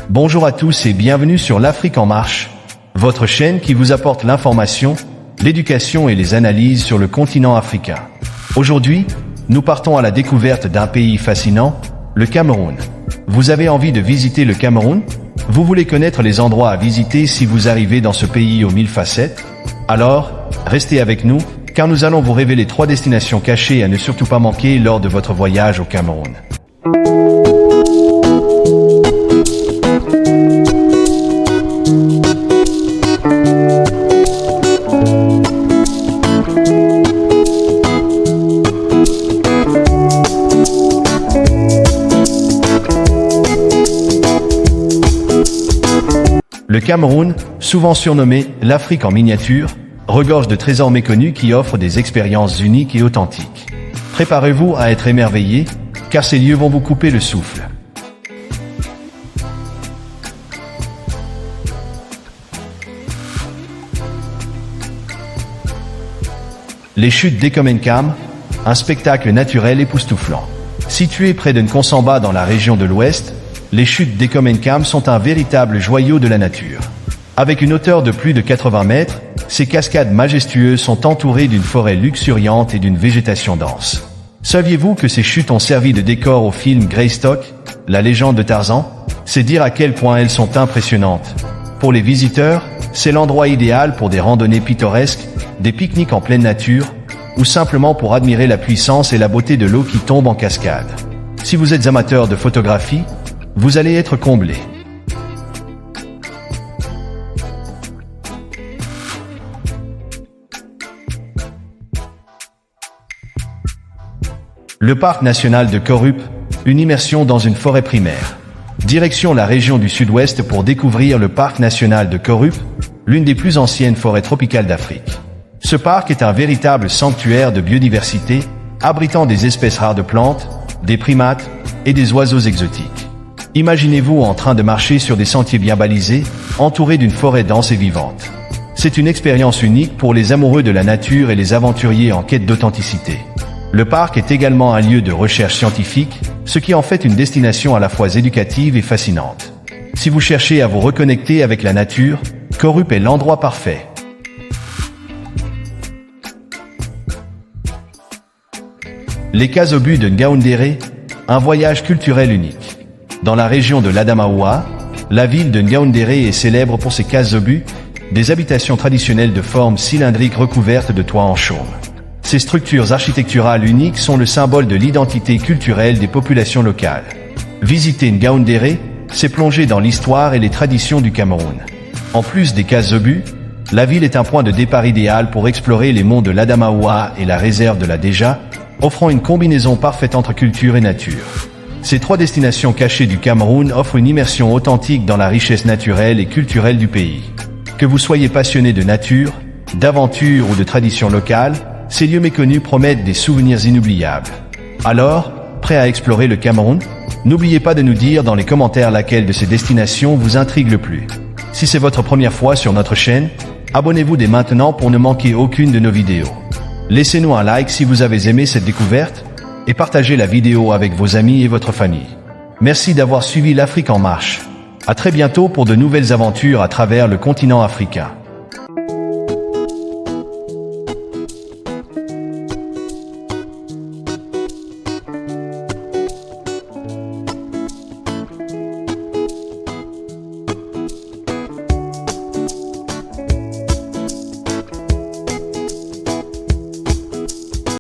Bonjour à tous et bienvenue sur l'Afrique en marche, votre chaîne qui vous apporte l'information, l'éducation et les analyses sur le continent africain. Aujourd'hui, nous partons à la découverte d'un pays fascinant, le Cameroun. Vous avez envie de visiter le Cameroun? Vous voulez connaître les endroits à visiter si vous arrivez dans ce pays aux 1000 facettes? Alors, restez avec nous, car nous allons vous révéler 3 destinations cachées à ne surtout pas manquer lors de votre voyage au Cameroun. Le Cameroun, souvent surnommé l'Afrique en miniature, regorge de trésors méconnus qui offrent des expériences uniques et authentiques. Préparez-vous à être émerveillés, car ces lieux vont vous couper le souffle. Les chutes d'Ekomenkam, un spectacle naturel époustouflant. Situé près de Nkonsamba dans la région de l'Ouest, les chutes d'Ekomenkam sont un véritable joyau de la nature. Avec une hauteur de plus de 80 mètres, ces cascades majestueuses sont entourées d'une forêt luxuriante et d'une végétation dense. Saviez-vous que ces chutes ont servi de décor au film Greystock, la légende de Tarzan? C'est dire à quel point elles sont impressionnantes. Pour les visiteurs, c'est l'endroit idéal pour des randonnées pittoresques, des pique-niques en pleine nature, ou simplement pour admirer la puissance et la beauté de l'eau qui tombe en cascade. Si vous êtes amateur de photographie, vous allez être comblé. Le parc national de Korup, une immersion dans une forêt primaire. Direction la région du sud-ouest pour découvrir le parc national de Korup, l'une des plus anciennes forêts tropicales d'Afrique. Ce parc est un véritable sanctuaire de biodiversité, abritant des espèces rares de plantes, des primates et des oiseaux exotiques. Imaginez-vous en train de marcher sur des sentiers bien balisés, entourés d'une forêt dense et vivante. C'est une expérience unique pour les amoureux de la nature et les aventuriers en quête d'authenticité. Le parc est également un lieu de recherche scientifique, ce qui en fait une destination à la fois éducative et fascinante. Si vous cherchez à vous reconnecter avec la nature, Korup est l'endroit parfait. Les cases obus de Ngaoundéré, un voyage culturel unique. Dans la région de l'Adamaoua, la ville de Ngaoundéré est célèbre pour ses cases obus, des habitations traditionnelles de forme cylindrique recouvertes de toits en chaume. Ces structures architecturales uniques sont le symbole de l'identité culturelle des populations locales. Visiter Ngaoundéré, c'est plonger dans l'histoire et les traditions du Cameroun. En plus des cases obus, la ville est un point de départ idéal pour explorer les monts de l'Adamaoua et la réserve de la Deja, offrant une combinaison parfaite entre culture et nature. Ces 3 destinations cachées du Cameroun offrent une immersion authentique dans la richesse naturelle et culturelle du pays. Que vous soyez passionné de nature, d'aventure ou de traditions locales, ces lieux méconnus promettent des souvenirs inoubliables. Alors, prêt à explorer le Cameroun? N'oubliez pas de nous dire dans les commentaires laquelle de ces destinations vous intrigue le plus. Si c'est votre première fois sur notre chaîne, abonnez-vous dès maintenant pour ne manquer aucune de nos vidéos. Laissez-nous un like si vous avez aimé cette découverte, et partagez la vidéo avec vos amis et votre famille. Merci d'avoir suivi l'Afrique en marche. À très bientôt pour de nouvelles aventures à travers le continent africain.